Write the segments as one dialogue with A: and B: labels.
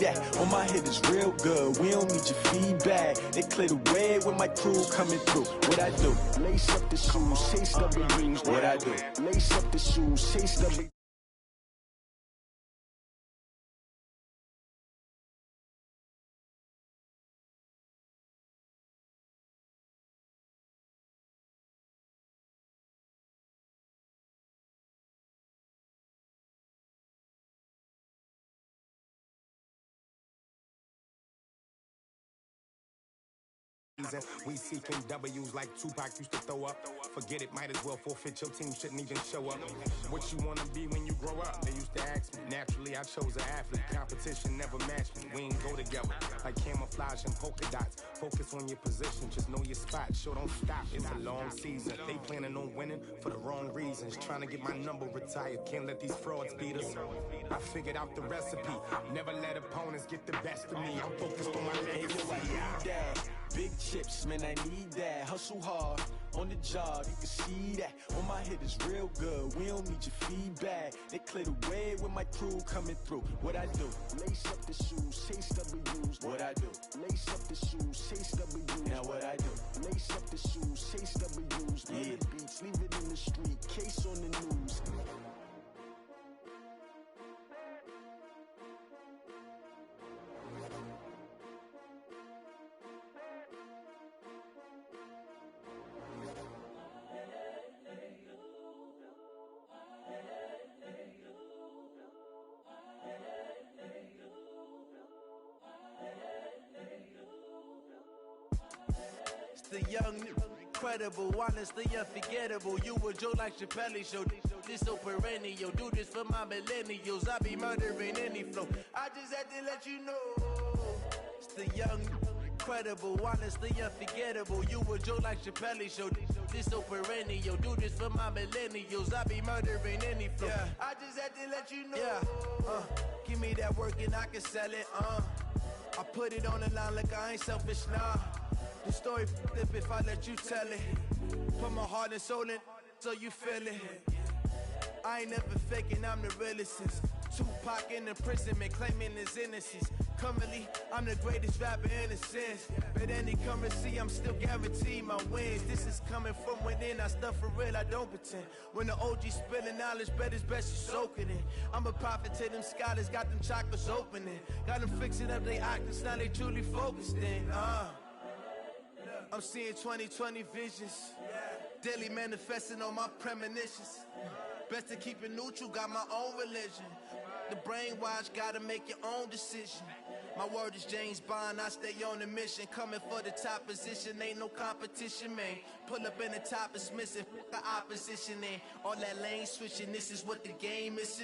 A: that. On my head is real good, we don't need your feedback. They clear the way when my crew coming through. What I do? Lace up the shoes, chase W's. What I do? Lace up the shoes, chase W's.
B: We seeking W's like Tupac used to throw up. Forget it, might as well forfeit. Your team shouldn't even show up. What you wanna be when you grow up? They used to ask me. Naturally, I chose an athlete. Competition never matched me. We ain't go together like camouflage and polka dots. Focus on your position, just know your spot. Sure, don't stop. It's a long season. They planning on winning for the wrong reasons. Trying to get my number retired. Can't let these frauds beat us. I figured out the recipe. Never let opponents get the best of me. I'm focused on my legacy.
A: Big chips, man, I need that. Hustle hard on the job, you can see that. On my head is real good, we don't need your feedback. They clear the way when my crew coming through. What I do? Lace up the shoes, chase W's. What I do? Lace up the shoes, chase W's. Now what I do? Lace up the shoes, chase W's. Yeah. The beats, leave it in the street, case on the news.
C: The young, incredible, honestly unforgettable. You a Joe like Chappelle show. This so perennial. Do this for my millennials. I be murdering any flow. I just had to let you know. It's the young, incredible, honestly unforgettable. You a Joe like Chappelle show. This so perennial. Do this for my millennials. I be murdering any flow. Yeah. I just had to let you know. Yeah. Give me that work and I can sell it. I put it on the line like I ain't selfish, nah. The story flip if I let you tell it. Put my heart and soul in so you feel it. I ain't never faking, I'm the realest since Tupac in imprisonment, claiming his innocence. Currently, I'm the greatest rapper in a sense. But any currency, I'm still guaranteed my wins. This is coming from within, I stuff for real, I don't pretend. When the OG spilling knowledge, bet it's best you soak it in. I'm a prophet to them scholars, got them chakras opening. Got them fixing up they octaves, now they truly focused in. I'm seeing 2020 visions, daily manifesting on my premonitions. Best to keep it neutral, got my own religion. The brainwash, gotta make your own decision. My word is James Bond, I stay on a mission. Coming for the top position, ain't no competition, man. Pull up in the top, it's missing, the opposition, and all that lane switching, this is what the game is.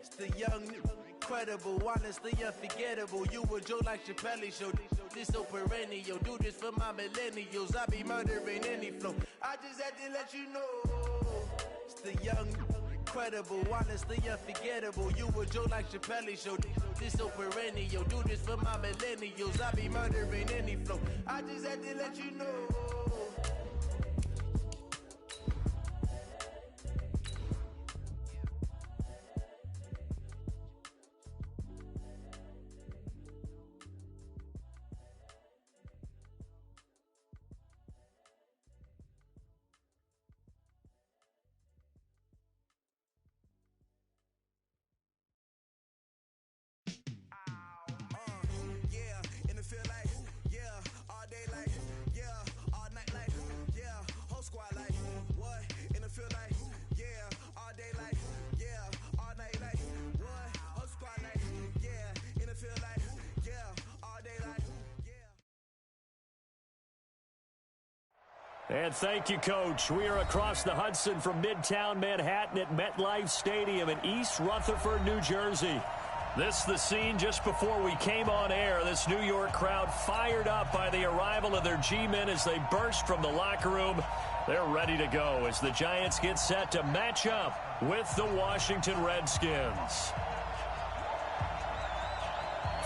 C: It's the young, incredible, honestly unforgettable. You a Joe like Chappelle show. This so perennial. Do this for my millennials. I be murdering any flow. I just had to let you know. It's the young, incredible, honestly unforgettable. You a Joe like Chappelle show. This so perennial. Do this for my millennials. I be murdering any flow. I just had to let you know.
D: And thank you, Coach. We are across the Hudson from Midtown Manhattan at MetLife Stadium in East Rutherford, New Jersey. This is the scene just before we came on air. This New York crowd fired up by the arrival of their G-men as they burst from the locker room. They're ready to go as the Giants get set to match up with the Washington Redskins.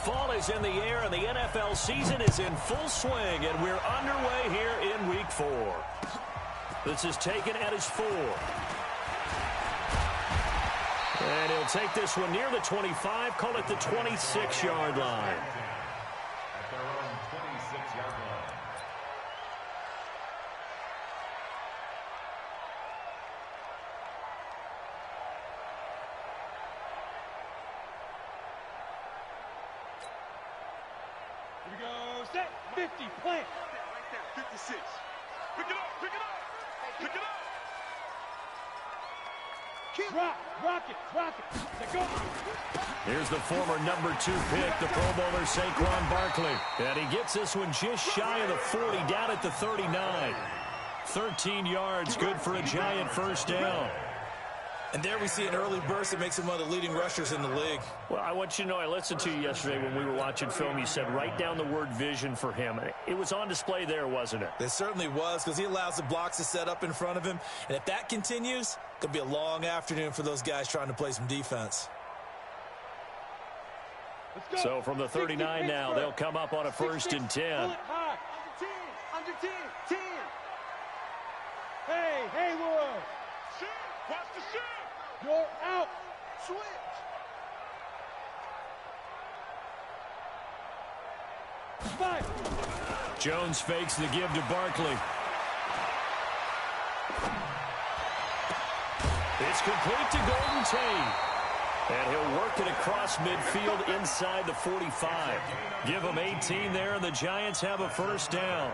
D: Fall is in the air, and the NFL season is in full swing, and we're underway here in Week 4. This is taken at his 4. And he'll take this one near the 25, call it the 26-yard line.
E: At their own 26-yard line.
F: Here we go. Set. 50. Plant.
G: Right there. 56. Pick it up. Pick it up. Pick it up.
F: Rock it. Let go.
D: Here's the former number 2 pick, the Pro Bowler Saquon Barkley. And he gets this one just shy of the 40, down at the 39. 13 yards, good for a giant first down.
H: And there we see an early burst that makes him one of the leading rushers in the league.
D: Well, I want you to know, I listened to you yesterday when we were watching film. You said write down the word vision for him. It was on display there, wasn't it?
H: It certainly was, because he allows the blocks to set up in front of him. And if that continues, it could be a long afternoon for those guys trying to play some defense.
D: So from the 39 now, they'll come up on a 1st and 10.
F: Under 10. Under 10. 10. Hey, Will.
G: Shit. Watch the shit.
F: You're out.
G: Switch.
F: Five.
D: Jones fakes the give to Barkley. It's complete to Golden Tate. And he'll work it across midfield inside the 45. Give him 18 there, and the Giants have a first down.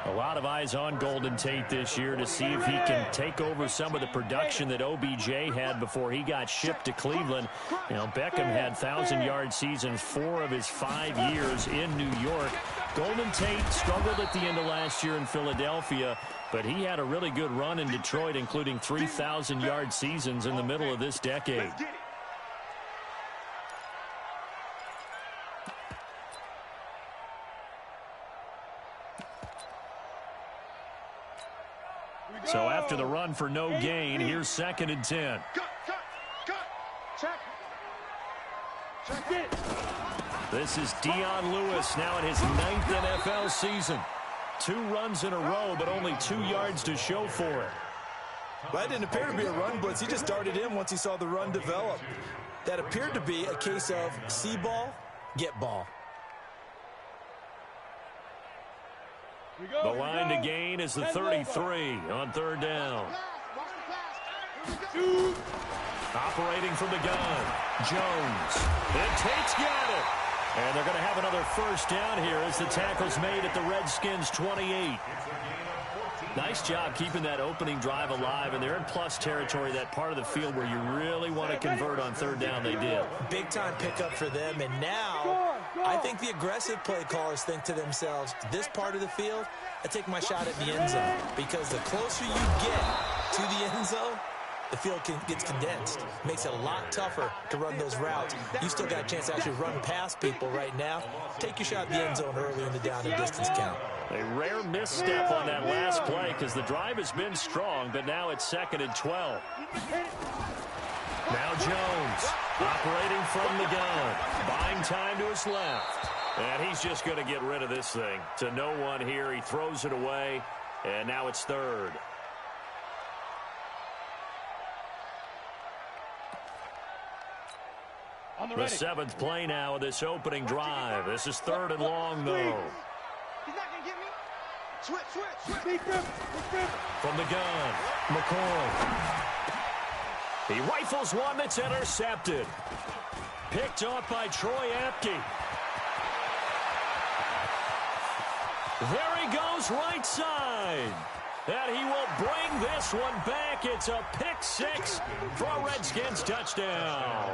D: A lot of eyes on Golden Tate this year to see if he can take over some of the production that OBJ had before he got shipped to Cleveland. You know, Beckham had 1,000-yard seasons 4 of his 5 years in New York. Golden Tate struggled at the end of last year in Philadelphia, but he had a really good run in Detroit, including 3,000-yard seasons in the middle of this decade. So after the run for no gain, here's 2nd and 10.
F: Check it.
D: This is Dion Lewis now in his 9th NFL season. 2 runs in a row, but only 2 yards to show for it.
H: Well, that didn't appear to be a run blitz. He just darted in once he saw the run develop. That appeared to be a case of see ball, get ball.
D: The line to gain is the 33 on 3rd down. Operating from the gun, Jones. And Tate's got it. And they're going to have another first down here as the tackle's made at the Redskins' 28. Nice job keeping that opening drive alive, and they're in plus territory, that part of the field where you really want to convert on 3rd down. They did.
H: Big-time pickup for them, and now I think the aggressive play callers think to themselves, this part of the field, I take my shot at the end zone, because the closer you get to the end zone, the field gets condensed. Makes it a lot tougher to run those routes. You still got a chance to actually run past people right now. Take your shot at the end zone early in the down and distance count.
D: A rare misstep on that last play because the drive has been strong, but now it's 2nd and 12. Now Jones operating from the gun, buying time to his left. And he's just going to get rid of this thing. To no one here, he throws it away, and now it's 3rd. The 7th play now of this opening drive. This is 3rd and long, though.
G: He's not going to get me. Switch.
D: From the gun, McCoy. He rifles one that's intercepted. Picked off by Troy Apke. There he goes, right side. And he will bring this one back. It's a pick 6 for a Redskins touchdown.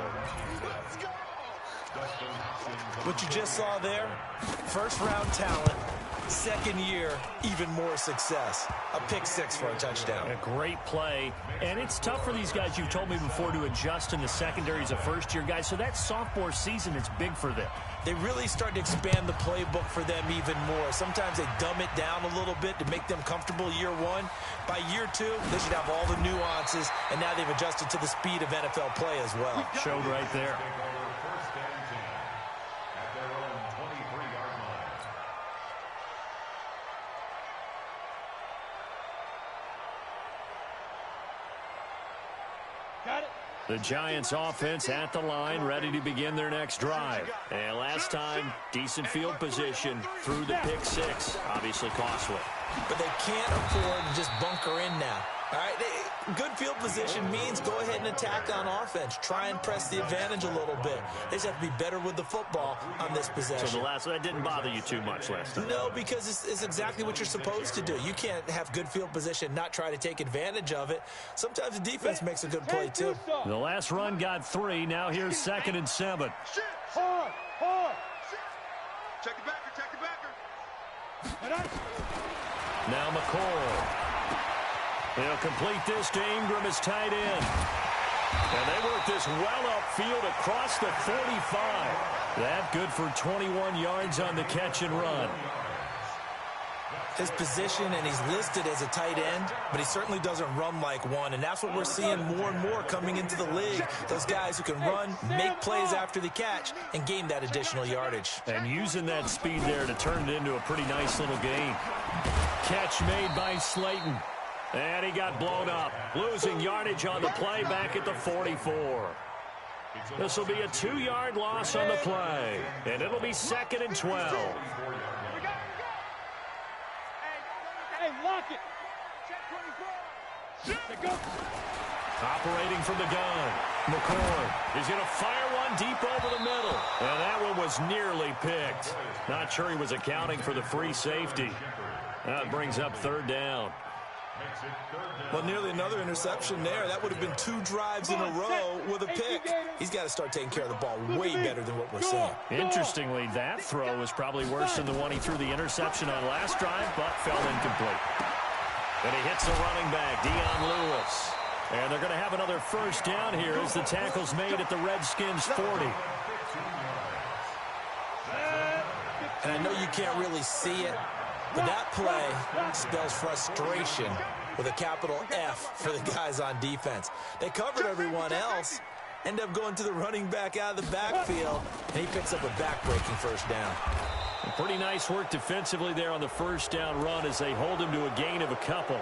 H: What you just saw there, first-round talent, 2nd year, even more success. A pick 6 for a touchdown.
D: A great play. And it's tough for these guys, you've told me before, to adjust in the secondary as a first-year guy. So that sophomore season is big for them.
H: They really start to expand the playbook for them even more. Sometimes they dumb it down a little bit to make them comfortable year 1. By year 2, they should have all the nuances, and now they've adjusted to the speed of NFL play as well.
D: Showed right there.
E: First and 10 at their own 23-yard line.
D: The Giants offense at the line, ready to begin their next drive. And last time, decent field position through the pick six. Obviously costly.
H: But they can't afford to just bunker in now. All right, good field position means go ahead and attack on offense. Try and press the advantage a little bit. They just have to be better with the football on this possession.
D: So that didn't bother you too much last time?
H: No, because it's exactly what you're supposed to do. You can't have good field position, not try to take advantage of it. Sometimes the defense makes a good play, too.
D: The last run got 3. Now here's 2nd and 7.
F: Hard.
G: Check the backer.
D: Now McCoy. He'll complete this to Ingram as tight end. And they work this well upfield across the 45. That good for 21 yards on the catch and run.
H: His position, and he's listed as a tight end, but he certainly doesn't run like one, and that's what we're seeing more and more coming into the league. Those guys who can run, make plays after the catch, and gain that additional yardage.
D: And using that speed there to turn it into a pretty nice little gain. Catch made by Slayton. And he got blown up, losing yardage on the play back at the 44. This will be a 2-yard loss on the play, and it'll be 2nd and 12.
F: Hey, lock it.
D: Operating from the gun, McCoy is going to fire one deep over the middle, and that one was nearly picked. Not sure he was accounting for the free safety. That brings up 3rd down.
H: Well, nearly another interception there. That would have been 2 drives in a row with a pick. He's got to start taking care of the ball way better than what we're seeing.
D: Interestingly, that throw was probably worse than the one he threw the interception on last drive, but fell incomplete. And he hits the running back, Dion Lewis. And they're going to have another 1st down here as the tackle's made at the Redskins' 40.
H: And I know you can't really see it, but that play spells frustration with a capital F for the guys on defense. They covered everyone else, end up going to the running back out of the backfield, and he picks up a back-breaking 1st down.
D: Pretty nice work defensively there on the 1st down run as they hold him to a gain of a couple.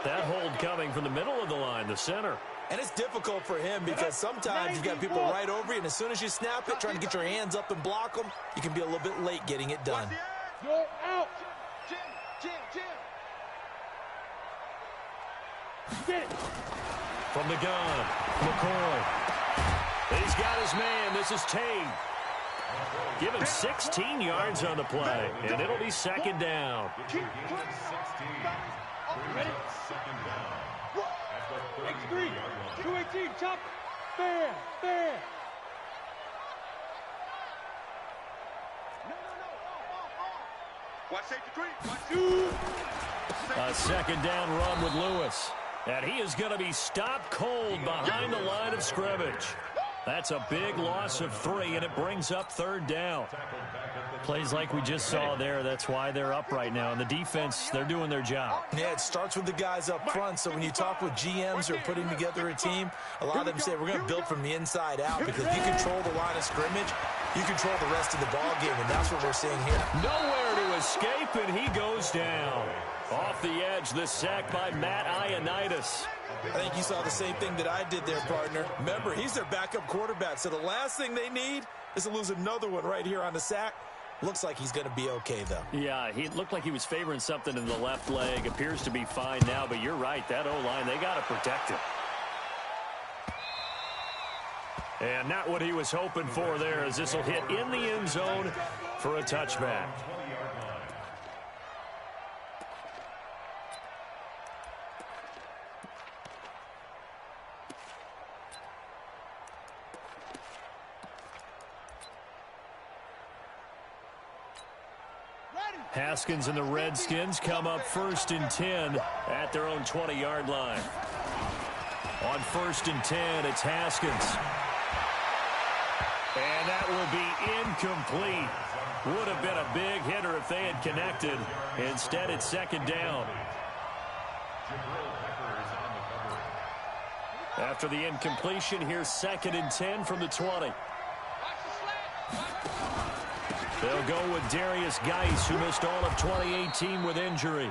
D: That hold coming from the middle of the line, the center.
H: And it's difficult for him because sometimes you've got people right over you, and as soon as you snap it, trying to get your hands up and block them, you can be a little bit late getting it done.
F: You're out.
D: From the gun, McCoy. He's got his man. This is Tate. Give him 16 yards on the play, and it'll be 2nd down.
F: Ready? X3, 218, chop. Fair.
G: Watch safety 3.
D: A 2nd down run with Lewis. And he is going to be stopped cold behind the line of scrimmage. That's a big loss of 3, and it brings up 3rd down. Plays like we just saw there. That's why they're up right now. And the defense, they're doing their job.
H: Yeah, it starts with the guys up front. So when you talk with GMs who are putting together a team, a lot of them say we're going to build from the inside out, because if you control the line of scrimmage, you control the rest of the ball game, and that's what we're seeing here.
D: Nowhere to escape, and he goes down. Off the edge, the sack by Matt Ioannidis.
H: I think you saw the same thing that I did there, partner. Remember, he's their backup quarterback, so the last thing they need is to lose another one right here on the sack. Looks like he's going to be okay, though.
D: Yeah, he looked like he was favoring something in the left leg. Appears to be fine now, but you're right. That O-line, they got to protect him. And not what he was hoping for there, as this will hit in the end zone for a touchback. Haskins and the Redskins come up 1st and 10 at their own 20-yard line. On 1st and 10, it's Haskins. And that will be incomplete. Would have been a big hitter if they had connected. Instead, it's 2nd down. After the incompletion, here's 2nd and 10 from the 20. They'll go with Darius Geis, who missed all of 2018 with injury.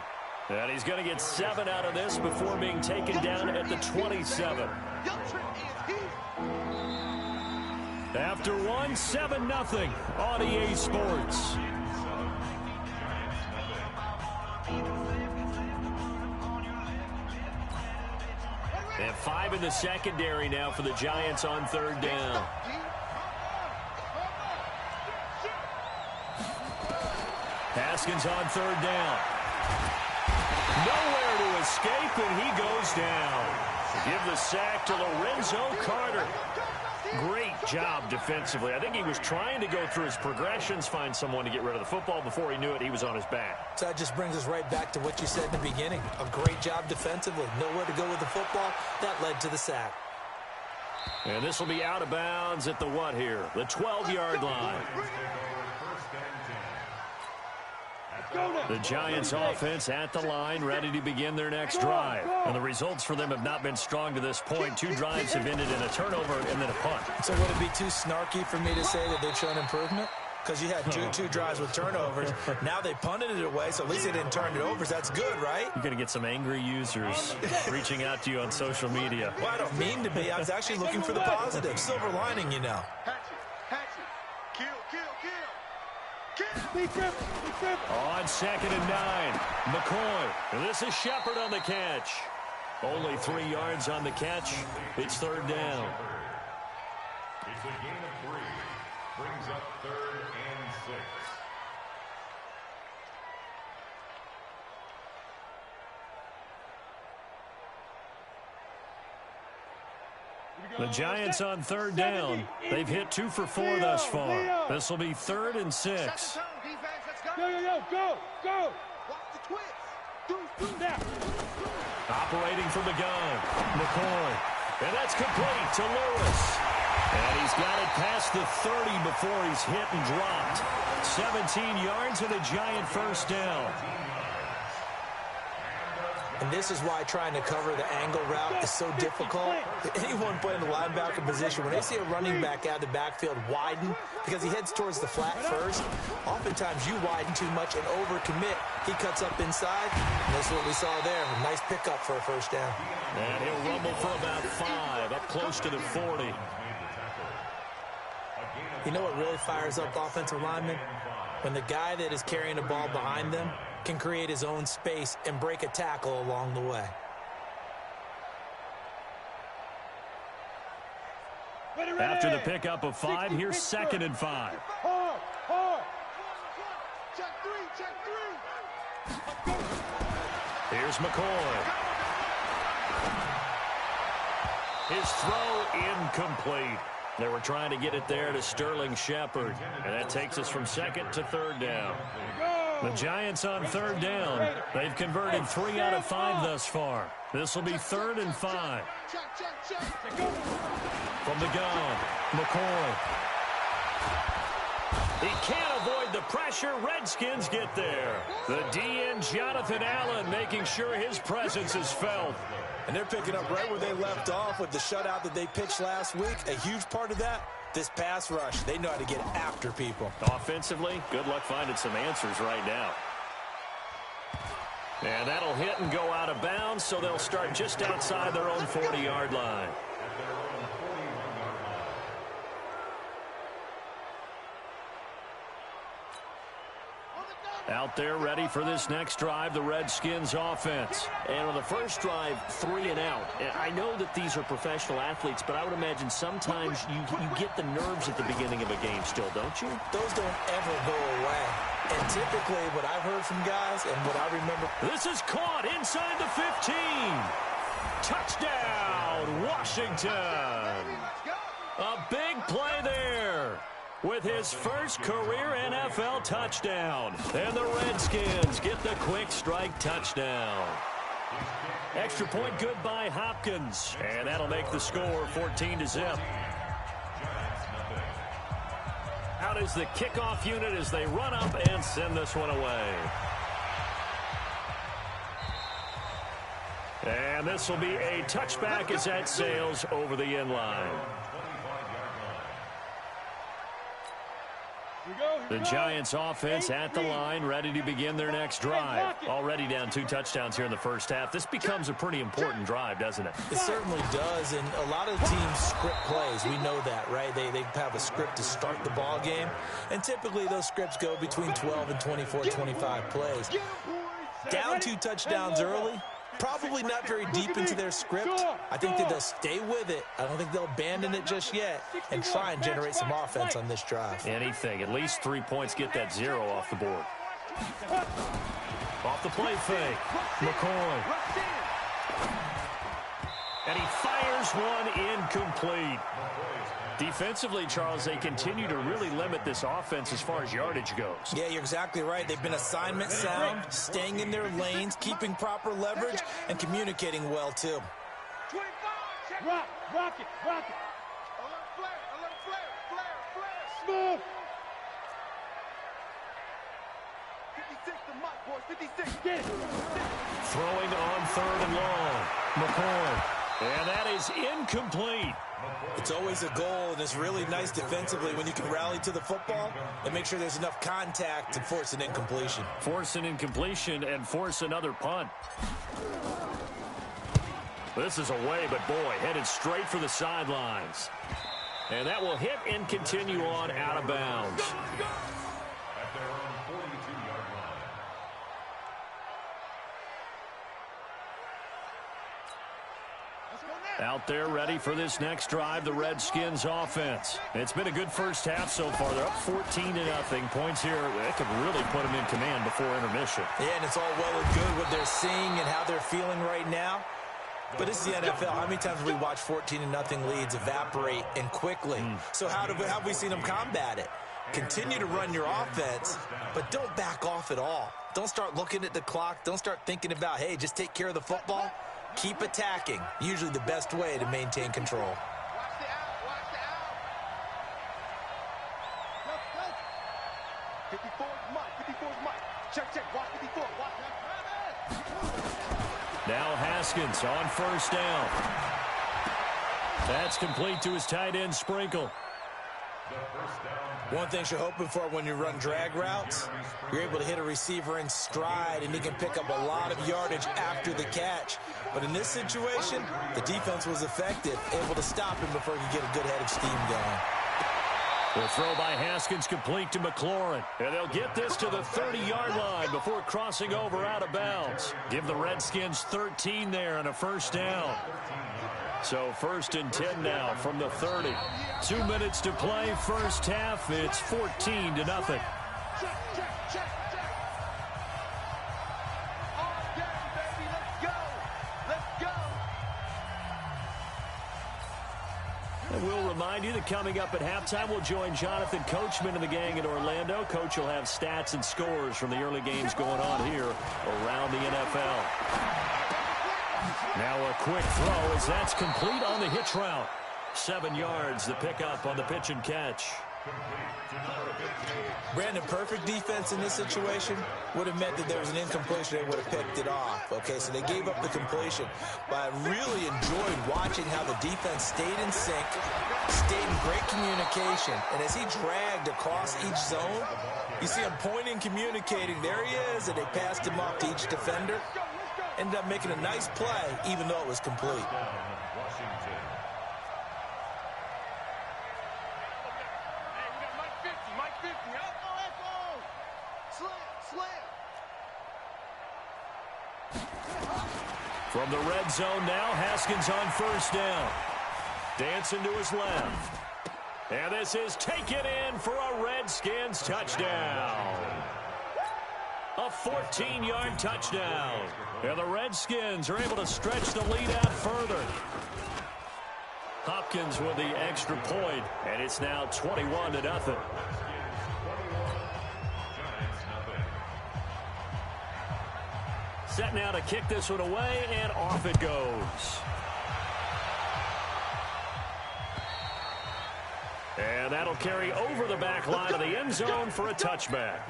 D: And he's going to get 7 out of this before being taken down at the 27. After one, 7-0 on EA Sports. And 5 in the secondary now for the Giants on third down. Haskins on third down. Nowhere to escape, and he goes down. Give the sack to Lorenzo Carter. Great job defensively. I think he was trying to go through his progressions, find someone to get rid of the football. Before he knew it, he was on his back.
H: So that just brings us right back to what you said in the beginning. A great job defensively. Nowhere to go with the football. That led to the sack.
D: And this will be out of bounds at the what here? The 12-yard line. The Giants offense at the line, ready to begin their next drive. And the results for them have not been strong to this point. 2 drives have ended in a turnover and then a punt.
H: So would it be too snarky for me to say that they've shown improvement? Because you had two drives with turnovers. Now they punted it away, so at least they didn't turn it over. So that's good, right?
D: You're going to get some angry users reaching out to you on social media.
H: Well, I don't mean to be. I was actually looking for the positive. Silver lining, you know.
G: Kill.
D: On 2nd and 9, McCoy. This is Shepard on the catch. Only 3 yards on the catch. It's third down.
E: It's a gain of 3. Brings up 3rd and 6.
D: The Giants on third down. They've hit 2 for 4 thus far. This will be 3rd and 6.
F: Go.
G: Watch the twist.
F: Now.
D: Operating from the gun, McCoy. And that's complete to Lewis. And he's got it past the 30 before he's hit and dropped. 17 yards and a Giant first down.
H: And this is why trying to cover the angle route is so difficult. Anyone playing the linebacker position, when they see a running back out of the backfield widen, because he heads towards the flat first, oftentimes you widen too much and overcommit. He cuts up inside, and that's what we saw there. A nice pickup for a first down.
D: And he'll rumble for about 5, up close to the 40.
H: You know what really fires up offensive linemen? When the guy that is carrying the ball behind them can create his own space and break a tackle along the way.
D: After the pickup of 5, here's 2nd and 5.
F: Hard.
G: Check three.
D: Here's McCoy. His throw incomplete. They were trying to get it there to Sterling Shepard. And that takes us from 2nd to 3rd down. The Giants on 3rd down. They've converted 3 out of 5 thus far. This will be 3rd and 5. From the gun, McCoy. He can't avoid the pressure. Redskins get there. The DN, Jonathan Allen, making sure his presence is felt.
H: And they're picking up right where they left off with the shutout that they pitched last week. A huge part of that, this pass rush. They know how to get after people.
D: Offensively, good luck finding some answers right now. And that'll hit and go out of bounds, so they'll start just outside their own 40-yard line. Out there ready for this next drive, the Redskins offense.
I: And on the first drive, 3 and out. I know that these are professional athletes, but I would imagine sometimes you get the nerves at the beginning of a game still, don't you?
H: Those don't ever go away. And typically what I've heard from guys and what I remember.
D: This is caught inside the 15. Touchdown, Washington. A big play there with his first career NFL touchdown. And the Redskins get the quick strike touchdown. Extra point good by Hopkins. And that'll make the score 14-0. Out is the kickoff unit as they run up and send this one away. And this will be a touchback as that sails over the end line. The Giants offense at the line, ready to begin their next drive. Already down 2 touchdowns here in the first half. This becomes a pretty important drive, doesn't it?
H: It certainly does, and a lot of teams script plays. We know that, right? They have a script to start the ball game, and typically those scripts go between 12 and 24, 25 plays. Down 2 touchdowns early, probably not very deep into their script. I think that they'll stay with it. I don't think they'll abandon it just yet and try and generate some offense on this drive.
D: Anything. At least 3 points. Get that 0 off the board. Off the play fake. McCoy. And he fires one incomplete. Defensively, Charles, they continue to really limit this offense as far as yardage goes.
H: Yeah, you're exactly right. They've been assignment sound, staying in their lanes, keeping proper leverage, and communicating well, too.
F: Rock it.
G: Alert flare.
F: Smooth.
G: 56 to Mike, boys, 56.
F: Get it.
D: Throwing on 3rd and long. McCoy. And that is incomplete.
H: It's always a goal, and it's really nice defensively when you can rally to the football and make sure there's enough contact to force an incompletion.
D: Force an incompletion and force another punt. This is away, but boy, headed straight for the sidelines. And that will hit and continue on out of bounds.
E: At their own 42-yard line.
D: Out there ready for this next drive, the Redskins offense. It's been a good first half so far. They're up 14-0. Points here, that could really put them in command before intermission.
H: Yeah, and it's all well and good what they're seeing and how they're feeling right now. But it's the NFL. How many times have we watched 14-0 leads evaporate and quickly? So how have we seen them combat it? Continue to run your offense, but don't back off at all. Don't start looking at the clock. Don't start thinking about, hey, just take care of the football. Keep attacking. Usually the best way to maintain control.
G: Watch the out. 54's Mike. Check. Watch 54. Watch that.
D: Now Haskins on 1st down. That's complete to his tight end, Sprinkle.
H: One thing you're hoping for when you run drag routes, you're able to hit a receiver in stride, and he can pick up a lot of yardage after the catch. But in this situation, the defense was effective, able to stop him before he could get a good head of steam going.
D: The throw by Haskins complete to McLaurin. And they'll get this to the 30-yard line before crossing over out of bounds. Give the Redskins 13 there and a 1st down. So 1st and 10 now from the 30. 2 minutes to play, first half. It's 14-0.
G: Check. All game, baby. Let's go.
D: And we'll remind you that coming up at halftime, we'll join Jonathan Coachman and the gang in Orlando. Coach will have stats and scores from the early games going on here around the NFL. Now a quick throw as that's complete on the hitch route. 7 yards, the pickup on the pitch and catch.
H: Brandon, perfect defense in this situation would have meant that there was an incompletion. They would have picked it off. Okay, so they gave up the completion. But I really enjoyed watching how the defense stayed in sync, stayed in great communication. And as he dragged across each zone, you see him pointing, communicating. There he is, and they passed him off to each defender. Ended up making a nice play, even though it was complete.
D: From the red zone now, Haskins on 1st down. Dancing to his left. And this is taken in for a Redskins touchdown. A 14-yard touchdown. And the Redskins are able to stretch the lead out further. Hopkins with the extra point, and it's now 21-0. Set now to kick this one away, and off it goes. And that'll carry over the back line of the end zone for a touchback.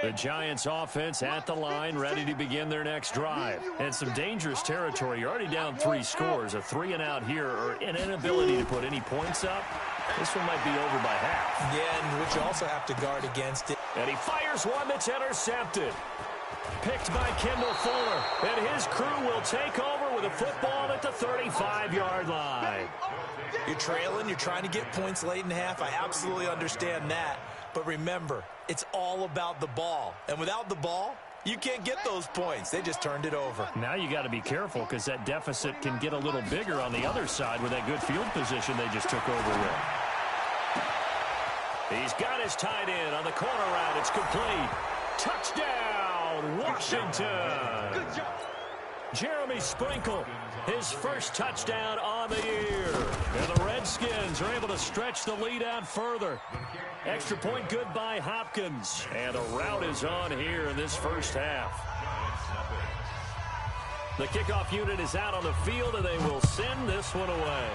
D: The Giants offense at the line, ready to begin their next drive. And some dangerous territory. You're already down 3 scores. A 3-and-out here, or an inability to put any points up. This one might be over by half.
H: Yeah, and which you also have to guard against it.
D: And he fires one that's intercepted. Picked by Kendall Fuller. And his crew will take over with a football at the 35-yard line.
H: You're trailing. You're trying to get points late in half. I absolutely understand that. But remember, it's all about the ball. And without the ball, you can't get those points. They just turned it over.
D: Now you got to be careful because that deficit can get a little bigger on the other side with that good field position they just took over with. He's got his tight end on the corner route. It's complete. Touchdown, Washington. Good job. Jeremy Sprinkle, his first touchdown on the year. And the Redskins are able to stretch the lead out further. Extra point good by Hopkins. And a route is on here in this first half. The kickoff unit is out on the field, and they will send this one away.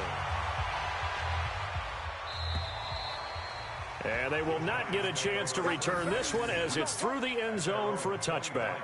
D: And they will not get a chance to return this one as it's through the end zone for a touchback.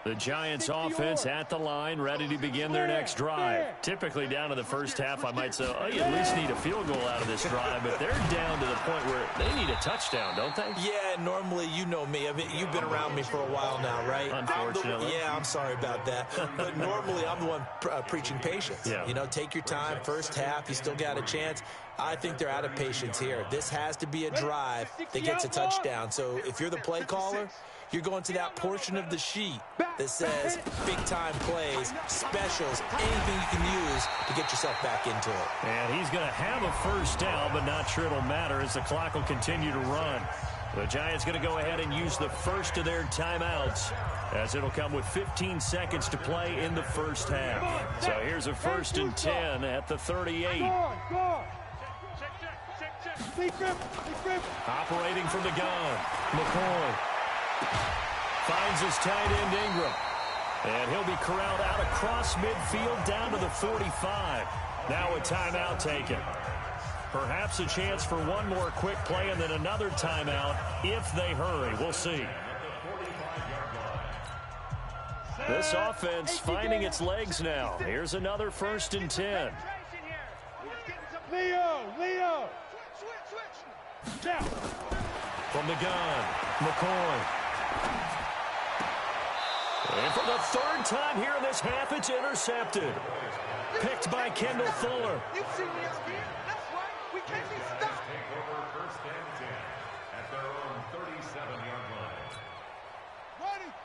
D: The Giants offense at the line, ready to begin their next drive. Typically down to the first half, I might say, oh, you at least need a field goal out of this drive, but they're down to the point where they need a touchdown, don't they?
H: Yeah, normally, you know me. I mean, you've been around me for a while now, right?
D: Unfortunately.
H: I'm sorry about that. But normally, I'm the one preaching patience.
D: Yeah.
H: You know, take your time. First half, you still got a chance. I think they're out of patience here. This has to be a drive that gets a touchdown. So if you're the play caller, you're going to that portion of the sheet that says big-time plays, specials, anything you can use to get yourself back into it.
D: And he's going to have a first down, but not sure it'll matter as the clock will continue to run. The Giants going to go ahead and use the first of their timeouts as it'll come with 15 seconds to play in the first half. So here's a 1st and 10 at the 38. Operating from the gun, McCoy finds his tight end Ingram. And he'll be corralled out across midfield down to the 45. Now a timeout taken. Perhaps a chance for one more quick play and then another timeout if they hurry. We'll see. This offense finding its legs now. Here's another 1st and 10.
F: Leo. Down.
D: From the gun, McCoy. And for the 3rd time here in this half, it's intercepted. Picked by Kendall Fuller.
F: You've seen me out here. That's right. We can't be stopped.
E: Take over 1st and 10 at their own 37-yard line.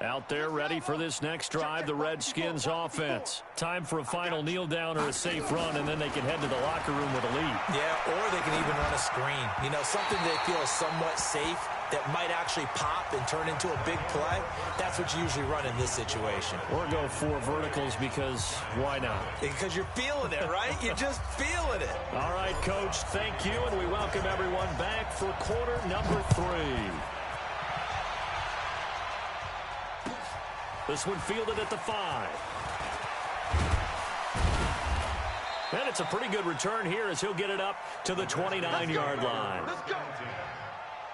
D: Out there ready for this next drive, the Redskins offense. Time for a final kneel down or a safe run, and then they can head to the locker room with a lead.
H: Yeah, or they can even run a screen. You know, something they feel is somewhat safe that might actually pop and turn into a big play. That's what you usually run in this situation.
D: Or go 4 verticals because why not?
H: Because you're feeling it, right? You're just feeling it.
D: All right, Coach, thank you, and we welcome everyone back for quarter number 3. This one fielded at the 5. And it's a pretty good return here as he'll get it up to the 29-yard line.
E: Let's go.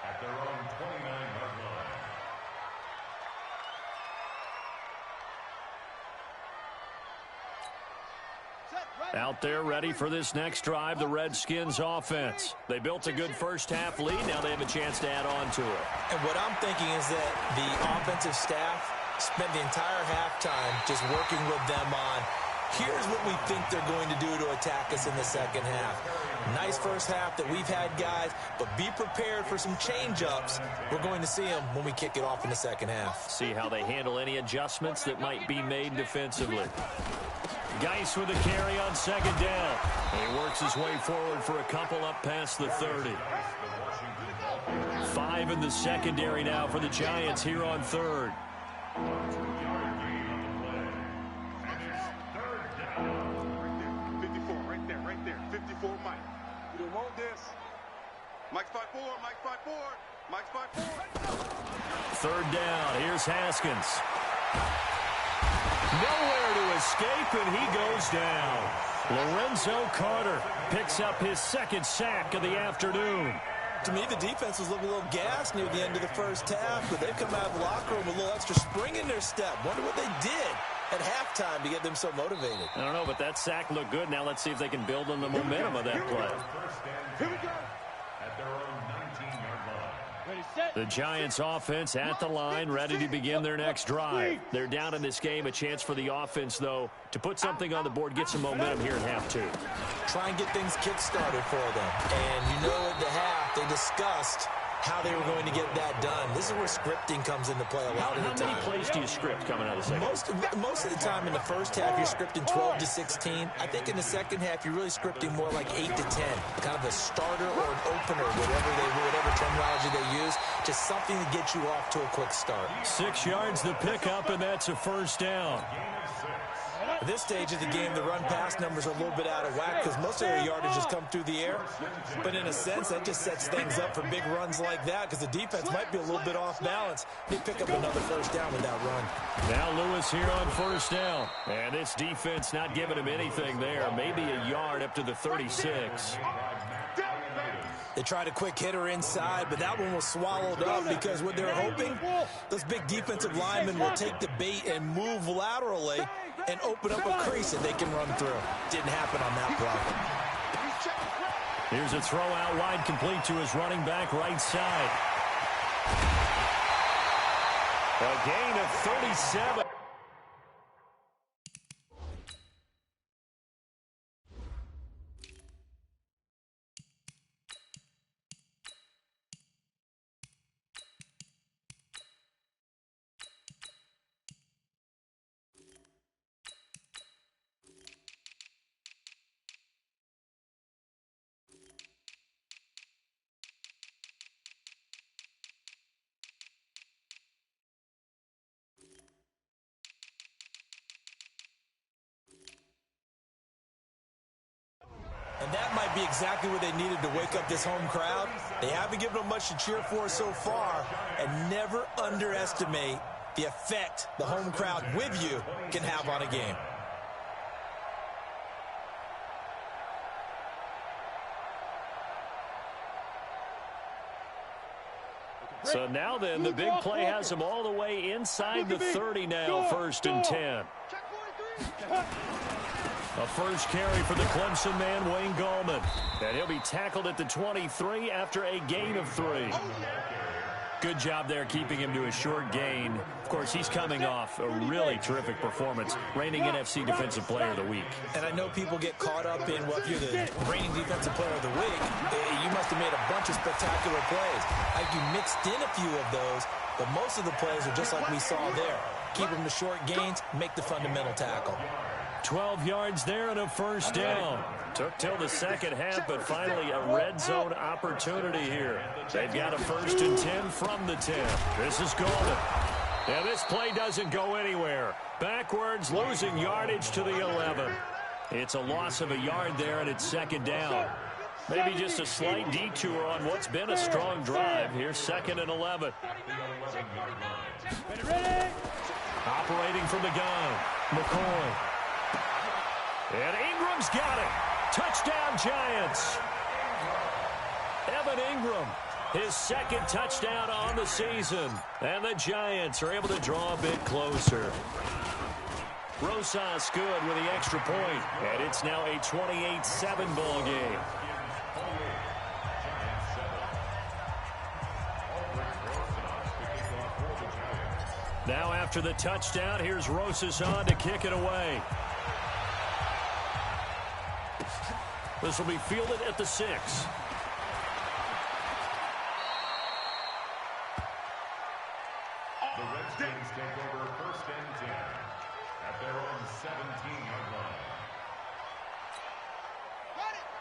E: At their own 29-yard line.
D: Out there ready for this next drive, the Redskins offense. They built a good first half lead. Now they have a chance to add on to it.
H: And what I'm thinking is that the offensive staff spent the entire halftime just working with them on, here's what we think they're going to do to attack us in the second half. Nice first half that we've had, guys, but be prepared for some change-ups. We're going to see them when we kick it off in the second half.
D: See how they handle any adjustments that might be made defensively. Geis with a carry on 2nd down. He works his way forward for a couple up past the 30. 5 in the secondary now for the Giants here on 3rd.
G: 54, right there. 54, Mike. You don't want this. Mike's 5'4", Mike's 5'4".
D: 3rd down, here's Haskins. Nowhere to escape, and he goes down. Lorenzo Carter picks up his second sack of the afternoon.
H: To me, the defense was looking a little gassed near the end of the first half, but they've come out of the locker room with a little extra spring in their step. Wonder what they did at halftime to get them so motivated.
D: I don't know, but that sack looked good. Now let's see if they can build on the momentum of that play.
F: Here we go.
E: At their own 19-yard line.
F: Ready, set.
D: The Giants offense at the line, ready to begin their next drive. They're down in this game. A chance for the offense, though, to put something on the board, get some momentum here in half two.
H: Try and get things kick-started for them. And you know at the half, they discussed how they were going to get that done. This is where scripting comes into play a lot of the time.
D: How many plays do you script coming out of the second?
H: Most of the time in the first half, you're scripting 12 to 16. I think in the second half, you're really scripting more like 8 to 10. Kind of a starter or an opener, whatever terminology they use. Just something to get you off to a quick start.
D: 6 yards the pickup, and that's a first down.
H: At this stage of the game, the run-pass numbers are a little bit out of whack because most of their yardage has come through the air. But in a sense, that just sets things up for big runs like that because the defense might be a little bit off balance. They pick up another first down with that run.
D: Now Lewis here on first down. And this defense not giving him anything there. Maybe a yard up to the 36.
H: They tried a quick hitter inside, but that one was swallowed up because what they're hoping, those big defensive linemen will take the bait and move laterally and open up a crease that they can run through. Didn't happen on that play.
D: Here's a throw out wide, complete to his running back right side. A gain of 37.
H: And that might be exactly what they needed to wake up this home crowd. They haven't given them much to cheer for so far, and never underestimate the effect the home crowd with you can have on a game.
D: So now then, the big play has them all the way inside the 30 now, 1st and 10. A first carry for the Clemson man, Wayne Gallman. And he'll be tackled at the 23 after a gain of 3. Good job there keeping him to a short gain. Of course, he's coming off a really terrific performance, reigning NFC Defensive Player of the Week.
H: And I know people get caught up in, well, if you're the reigning Defensive Player of the Week, you must have made a bunch of spectacular plays. I think you mixed in a few of those, but most of the plays are just like we saw there. Keep them to short gains, make the fundamental tackle.
D: 12 yards there and a first down. Took till the second half, but finally a red zone opportunity here. They've got a 1st and 10 from the 10. This is Gallman. And this play doesn't go anywhere. Backwards, losing yardage to the 11. It's a loss of a yard there, and it's 2nd down. Maybe just a slight detour on what's been a strong drive. Here's 2nd and 11. Operating from the gun, McCoy. And Ingram's got it. Touchdown, Giants. Evan Ingram, his 2nd touchdown on the season. And the Giants are able to draw a bit closer. Rosas good with the extra point. And it's now a 28-7 ball game. Now after the touchdown, here's Rosas on to kick it away. This will be fielded at the 6.
E: The Redskins take over 1st and 10 at their own 17-yard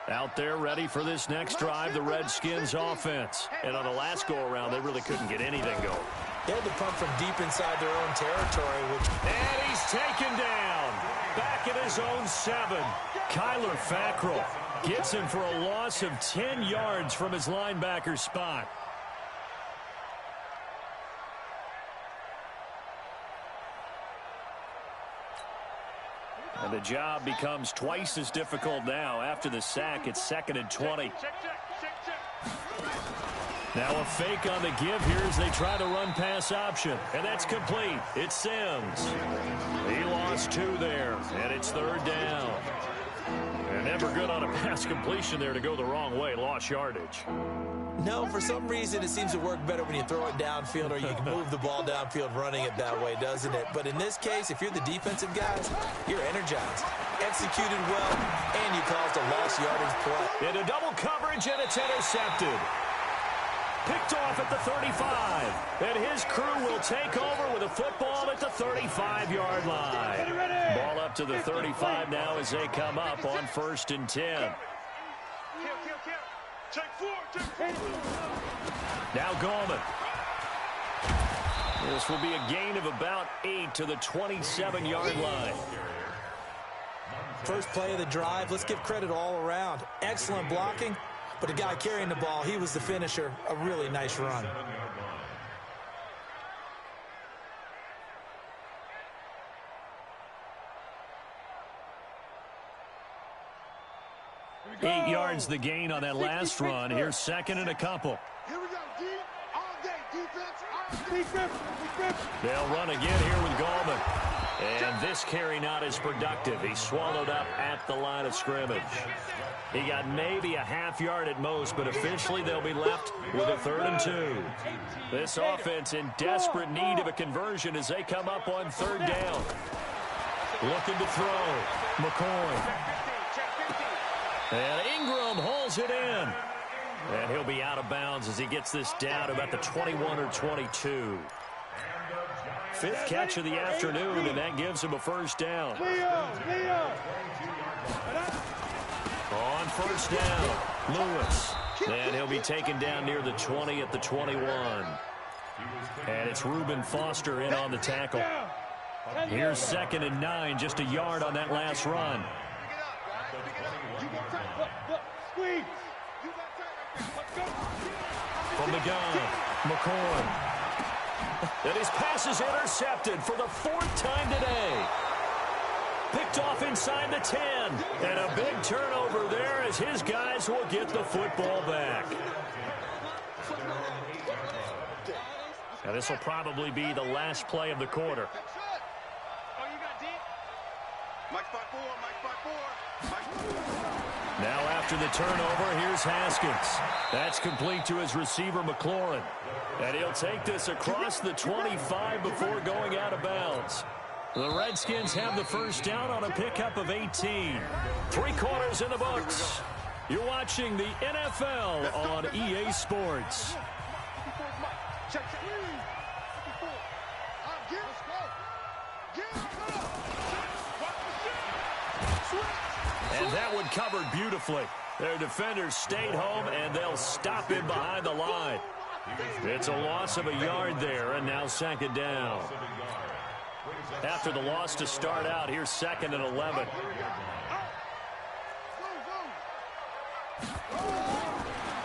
E: line.
D: Out there ready for this next drive, the Redskins offense. And on the last go-around, they really couldn't get anything going.
H: They had to punt from deep inside their own territory.
D: And he's taken down. Back at his own 7. Kyler Fackrell gets him for a loss of 10 yards from his linebacker spot. And the job becomes twice as difficult now. After the sack, it's 2nd and 20. Now a fake on the give here as they try to run pass option. And that's complete. It's Sims. He lost 2 there, and it's 3rd down. And never good on a pass completion there to go the wrong way. Lost yardage.
H: No, for some reason, it seems to work better when you throw it downfield or you can move the ball downfield running it that way, doesn't it? But in this case, if you're the defensive guys, you're energized. Executed well, and you caused a lost yardage play.
D: Into double coverage, and it's intercepted. Picked off at the 35. And his crew will take over with a football at the 35-yard line. Ball up to the 35 now as they come up on 1st and 10. Now Gallman. This will be a gain of about 8 to the 27-yard line.
H: First play of the drive, let's give credit all around. Excellent blocking, but the guy carrying the ball, he was the finisher. A really nice run.
D: Eight yards the gain on that last run. Here's 2nd and a couple.
F: Here we go, D. All day, defense.
D: They'll run again here with Gallman. And this carry not as productive. He's swallowed up at the line of scrimmage. He got maybe a half yard at most, but officially they'll be left with a 3rd and 2. This offense in desperate need of a conversion as they come up on 3rd down. Looking to throw. McCoy. And Ingram hauls it in. And he'll be out of bounds as he gets this down about the 21 or 22. 5th catch of the afternoon, and that gives him a 1st down. On 1st down, Lewis. And he'll be taken down near the 20 at the 21. And it's Reuben Foster in on the tackle. Here's 2nd and 9, just a yard on that last run. From the gun, McCoy. And his pass is intercepted for the 4th time today. Picked off inside the 10. And a big turnover there as his guys will get the football back. Now this will probably be the last play of the quarter. Now after the turnover, here's Haskins. That's complete to his receiver, McLaurin. And he'll take this across the 25 before going out of bounds. The Redskins have the 1st down on a pickup of 18. 3 quarters in the books. You're watching the NFL on EA Sports. And that one covered beautifully. Their defenders stayed home, and they'll stop him behind the line. It's a loss of a yard there, and now 2nd down. After the loss to start out, here's 2nd and 11.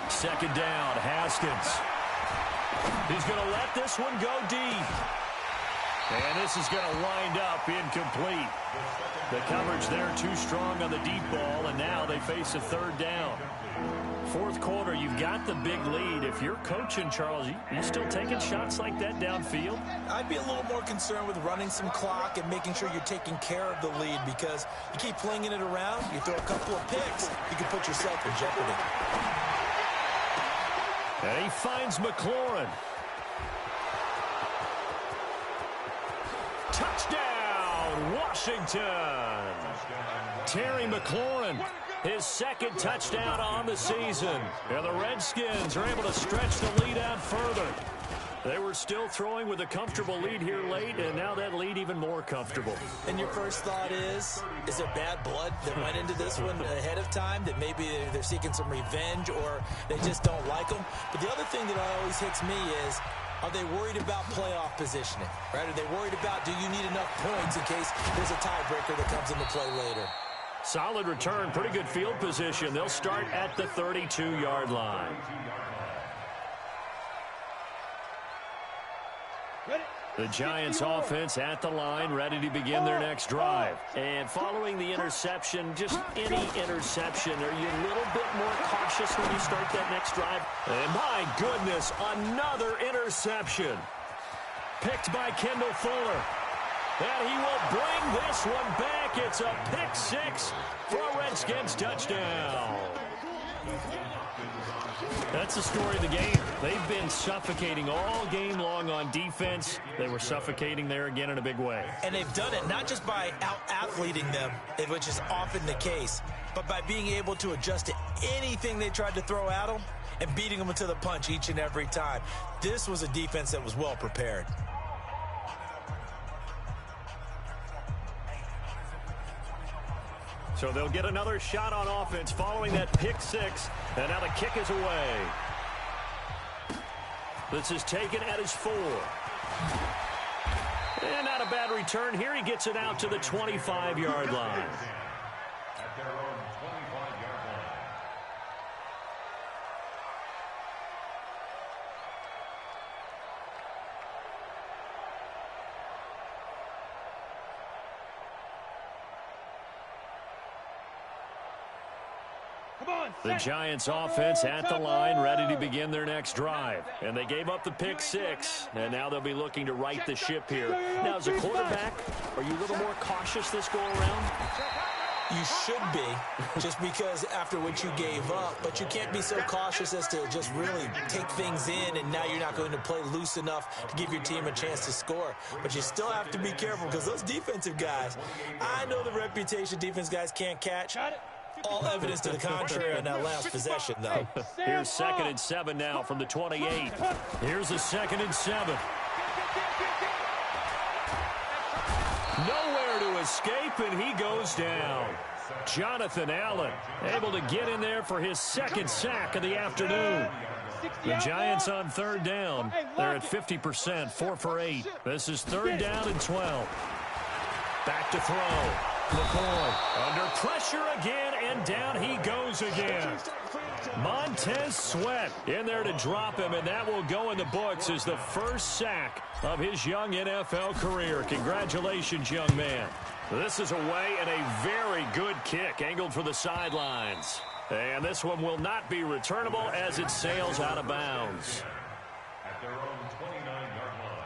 D: Second down, Haskins. He's going to let this one go deep. And this is going to wind up incomplete. The coverage there too strong on the deep ball, and now they face a 3rd down. 4th quarter, you've got the big lead. If you're coaching, Charles, you still taking shots like that downfield?
H: I'd be a little more concerned with running some clock and making sure you're taking care of the lead, because you keep flinging it around, you throw a couple of picks, you can put yourself in jeopardy.
D: And he finds McLaurin. Touchdown, Washington. Terry McLaurin, his 2nd touchdown on the season. And the Redskins are able to stretch the lead out further. They were still throwing with a comfortable lead here late, and now that lead even more comfortable.
H: And your first thought is there bad blood that went into this one ahead of time, that maybe they're seeking some revenge or they just don't like them? But the other thing that always hits me is, are they worried about playoff positioning? Right? Are they worried about, do you need enough points in case there's a tiebreaker that comes into play later?
D: Solid return, pretty good field position. They'll start at the 32-yard line.
F: Ready?
D: The Giants offense at the line, ready to begin their next drive.
I: And following the interception, just any interception, are you a little bit more cautious when you start that next drive?
D: And my goodness, another interception. Picked by Kendall Fuller. And he will bring this one back. It's a pick six for a Redskins touchdown. That's the story of the game. They've been suffocating all game long on defense. They were suffocating there again in a big way.
H: And they've done it not just by out-athleting them, which is often the case, but by being able to adjust to anything they tried to throw at them and beating them to the punch each and every time. This was a defense that was well prepared.
D: So they'll get another shot on offense following that pick six. And now the kick is away. This is taken at his 4. And not a bad return here. He gets it out to the 25-yard line.
E: At their own 25-yard line.
D: The Giants offense at the line, ready to begin their next drive. And they gave up the pick six, and now they'll be looking to right the ship here. Now, as a quarterback, are you a little more cautious this go-around?
H: You should be, just because after what you gave up, but you can't be so cautious as to just really take things in, and now you're not going to play loose enough to give your team a chance to score. But you still have to be careful, because those defensive guys, I know the reputation defense guys can't catch. All evidence to the contrary on that last possession, though.
D: Here's 2nd and 7 now from the 28. Here's a 2nd and 7. Nowhere to escape, and he goes down. Jonathan Allen able to get in there for his 2nd sack of the afternoon. The Giants on 3rd down. They're at 50%, 4 for 8. This is 3rd down and 12. Back to throw. McCoy under pressure again, and down he goes again. Montez Sweat in there to drop him, and that will go in the books as the first sack of his young NFL career. Congratulations, young man. This is away and a very good kick angled for the sidelines. And this one will not be returnable as it sails out of bounds.
E: At their own 29-yard line.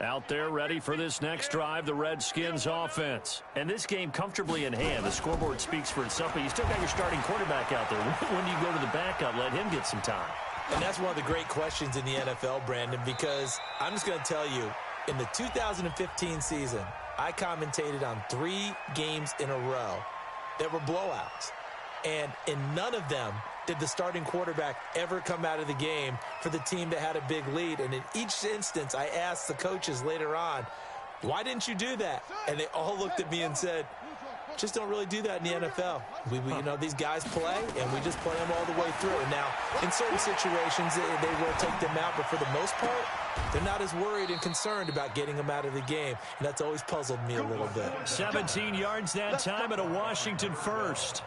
D: Out there ready for this next drive, the Redskins offense. And this game comfortably in hand. The scoreboard speaks for itself, but you still got your starting quarterback out there. When do you go to the backup, let him get some time?
H: And that's one of the great questions in the NFL, Brandon, because I'm just going to tell you, in the 2015 season, I commentated on 3 games in a row that were blowouts. And in none of them did the starting quarterback ever come out of the game for the team that had a big lead. And in each instance, I asked the coaches later on, why didn't you do that? And they all looked at me and said, just don't really do that in the NFL. We you know, these guys play, and we just play them all the way through. Now, in certain situations, they will take them out, but for the most part, they're not as worried and concerned about getting them out of the game, and that's always puzzled me a little bit.
D: 17 yards that time and a Washington first.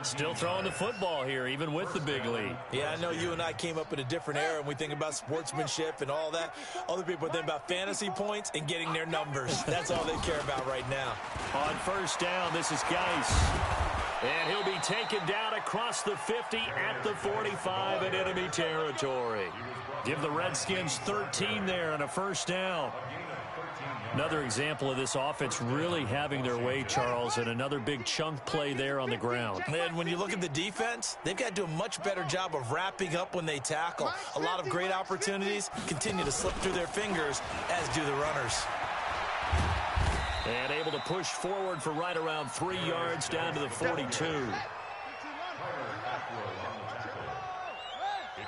D: Still throwing the football here, even with the big lead.
H: Yeah, I know you and I came up in a different era, and we think about sportsmanship and all that. Other people think about fantasy points and getting their numbers. That's all they care about right now.
D: On 1st down, this is Geis. And he'll be taken down across the 50 at the 45 in enemy territory. Give the Redskins 13 there and a 1st down. Another example of this offense really having their way, Charles, and another big chunk play there on the ground.
H: And when you look at the defense, they've got to do a much better job of wrapping up when they tackle. A lot of great opportunities continue to slip through their fingers, as do the runners.
D: And able to push forward for right around 3 yards down to the 42.
E: It's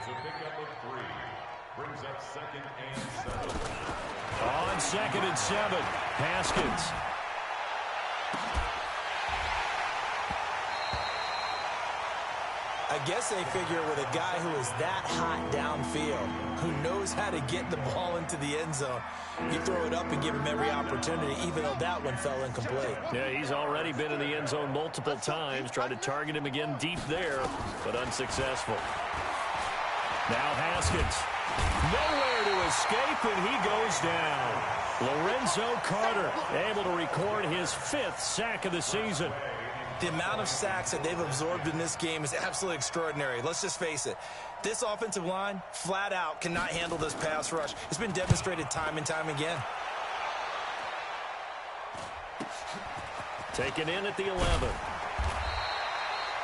E: a pickup of 3. Brings up 2nd and 7.
D: On 2nd and 7, Haskins.
H: I guess they figure with a guy who is that hot downfield, who knows how to get the ball into the end zone, you throw it up and give him every opportunity, even though that one fell incomplete.
D: Yeah, he's already been in the end zone multiple times, tried to target him again deep there, but unsuccessful. Now Haskins, nowhere to escape, and he goes down. Lorenzo Carter able to record his 5th sack of the season.
H: The amount of sacks that they've absorbed in this game is absolutely extraordinary. Let's just face it. This offensive line, flat out, cannot handle this pass rush. It's been demonstrated time and time again.
D: Taken in at the 11.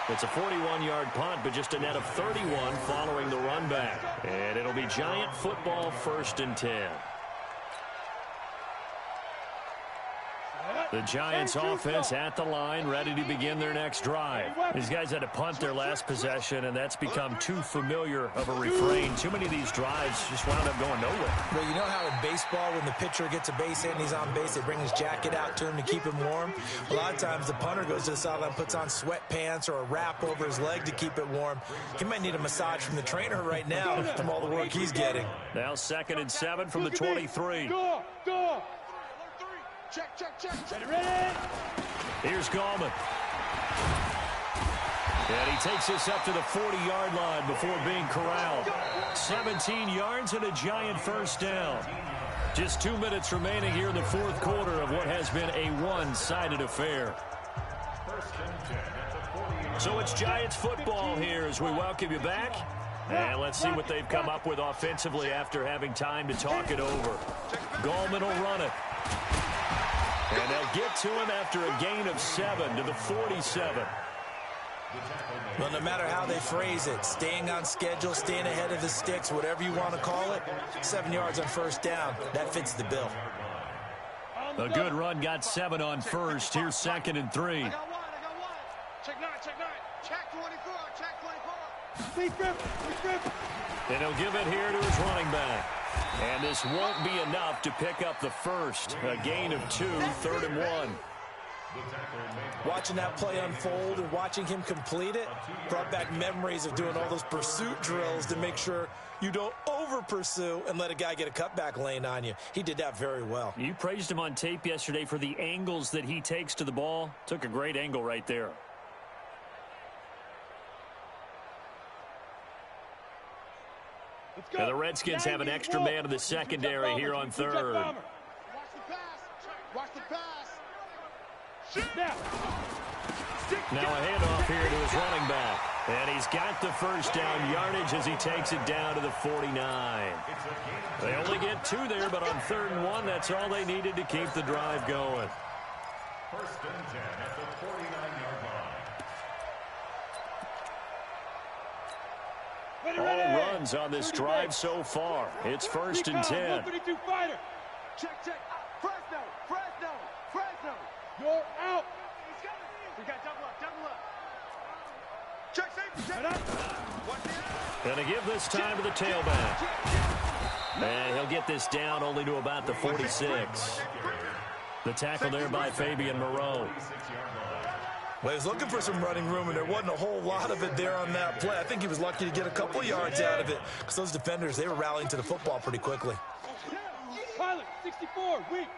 D: It's a 41-yard punt, but just a net of 31 following the run back. And it'll be Giant football, 1st and 10. The Giants offense at the line, ready to begin their next drive. These guys had to punt their last possession, and that's become too familiar of a refrain. Too many of these drives just wound up going nowhere.
H: Well, you know how in baseball, when the pitcher gets a base hit and he's on base, they bring his jacket out to him to keep him warm? A lot of times the punter goes to the sideline, puts on sweatpants or a wrap over his leg to keep it warm. He might need a massage from the trainer right now from all the work he's getting.
D: Now 2nd and 7 from the 23.
F: Go! Check. Ready?
D: Here's Gallman. And he takes us up to the 40-yard line before being corralled. 17 yards and a Giant 1st down. Just 2 minutes remaining here in the 4th quarter of what has been a one-sided affair. So it's Giants football here as we welcome you back. And let's see what they've come up with offensively after having time to talk it over. Gallman will run it. And they'll get to him after a gain of 7 to the 47.
H: Well, no matter how they phrase it, staying on schedule, staying ahead of the sticks, whatever you want to call it, 7 yards on 1st down, that fits the bill.
D: A good run got 7 on 1st. Here's 2nd and 3.
F: I got one. Check 9. Check 24. Check 24.
D: And he'll give it here to his running back. And this won't be enough to pick up the 1st. A gain of 2, 3rd and 1.
H: Watching that play unfold and watching him complete it brought back memories of doing all those pursuit drills to make sure you don't over-pursue and let a guy get a cutback lane on you. He did that very well.
D: You praised him on tape yesterday for the angles that he takes to the ball. Took a great angle right there. And the Redskins have an extra man in the secondary here on 3rd.
F: Watch the pass.
D: Now a handoff here to his running back. And he's got the 1st down yardage as he takes it down to the 49. They only get 2 there, but on 3rd and 1, that's all they needed to keep the drive going.
E: 1st and 10 at the 49-yard line.
D: All runs on this drive so far. It's 1st and 10.
F: Check. Fresno. You're out. We got double up. Check safety.
D: Going to give this time to the tailback. And he'll get this down only to about the 46. The tackle there by Fabian Moreau.
H: Well, he was looking for some running room, and there wasn't a whole lot of it there on that play. I think he was lucky to get a couple yards out of it because those defenders, they were rallying to the football pretty quickly.
F: Pilot, 64, weak.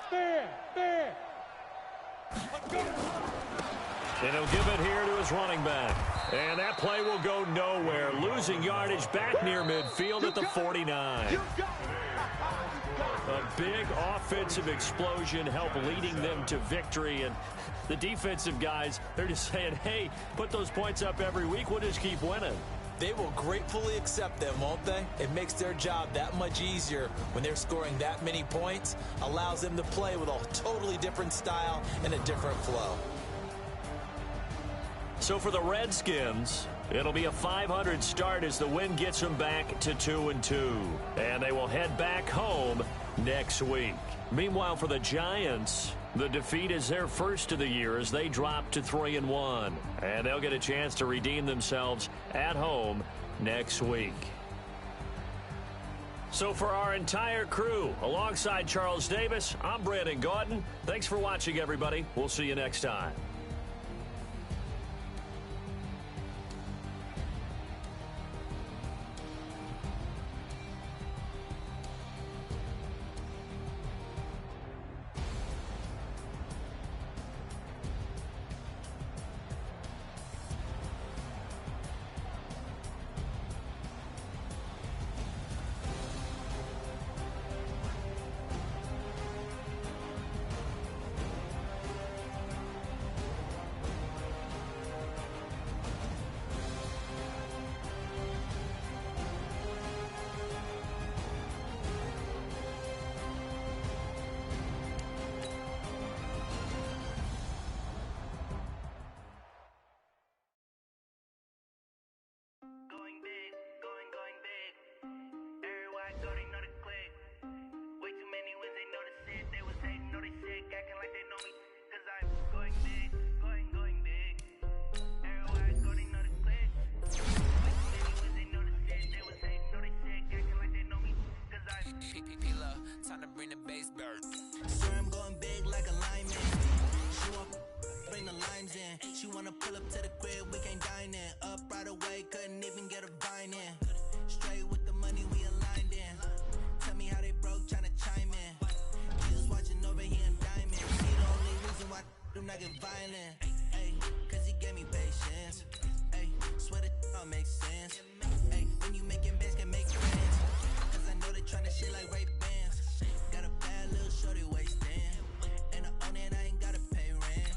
F: Fair.
D: And he'll give it here to his running back. And that play will go nowhere. Losing yardage back near midfield at the 49. A big offensive explosion helped leading them to victory. And the defensive guys, they're just saying, hey, put those points up every week. We'll just keep winning.
H: They will gratefully accept them, won't they? It makes their job that much easier when they're scoring that many points. Allows them to play with a totally different style and a different flow.
D: So for the Redskins, it'll be a 500 start as the win gets them back to 2-2. And they will head back home next week. Meanwhile, for the Giants, the defeat is their first of the year as they drop to 3-1. And they'll get a chance to redeem themselves at home next week. So for our entire crew, alongside Charles Davis, I'm Brandon Gaudin. Thanks for watching, everybody. We'll see you next time.
J: base bird.
K: Swear I'm going big like a lineman. She want bring the limes in. She wanna pull up to the crib, we can't dine in. Up right away, couldn't even get a vine in. Straight with the money, we aligned in. Tell me how they broke, tryna chime in. Jesus watching over here in diamonds. He the only reason why do not get violent. Ay, cause he gave me patience. Ay, swear that all makes sense. Ay, when you making bands, can make friends. Cause I know they tryna shit like Ray Bans. Got a bad little shorty wasting. And I own it, I ain't gotta pay rent.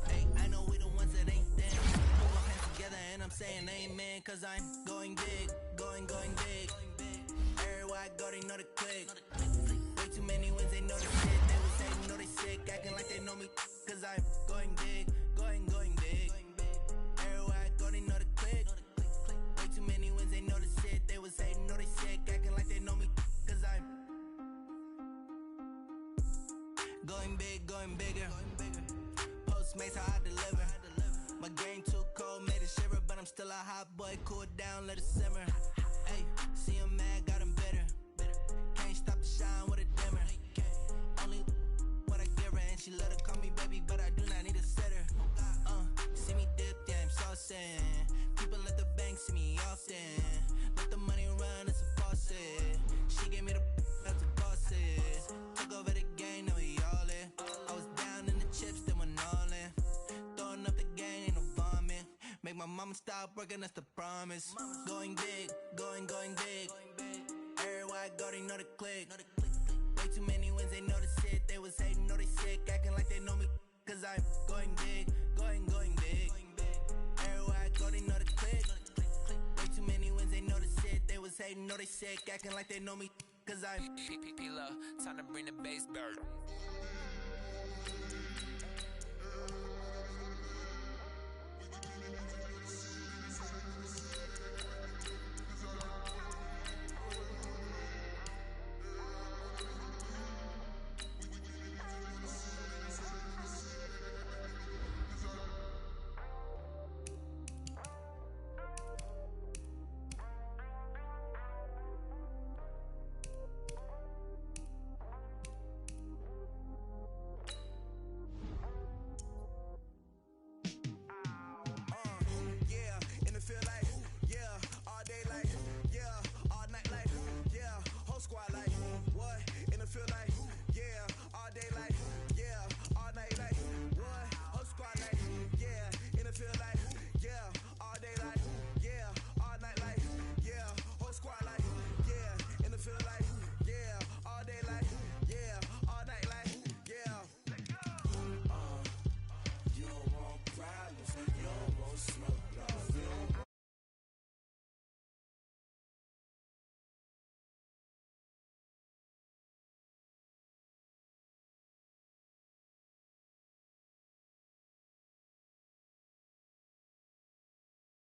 K: Ay, I know we the ones that ain't them. Put my hands together and I'm saying amen. Cause I'm going big, going big. Everywhere I go, they know the click. Way too many wins, they know the shit. They was saying, know they sick, acting like they know me. Cause I'm going big, going big. Everywhere I go, they know the click. Way too many wins, they know the shit. They was saying, know they sick, acting like they know me. Cause I'm going big, going bigger. Postmates, how I deliver. My game too cold, made it shiver. But I'm still a hot boy, cool down, let it simmer. Hey, see him mad, got him bitter. Can't stop the shine with a dimmer. Only what I give her, and she let her call me baby, but I do not need a sitter. See me dip, yeah, I'm saucing. People at the bank see me often. Let the money run, it's a faucet. She gave me the that's the bosses. Took over the game, now we all in. I was down in the chips, then went all in. Throwing up the game, ain't no vomit. Make my mama stop working, that's the promise. Going big, going big. Everywhere I go, they know the click. Way too many wins, they know the shit. They was hating, know they sick, acting like they know me. Cause I'm going big, going big. Everywhere I go, they know the click. Way too many wins, they know the shit. They was hating, know they sick, acting like they know me. Cause I'm
J: P-P-P-Love, time to bring the base bird.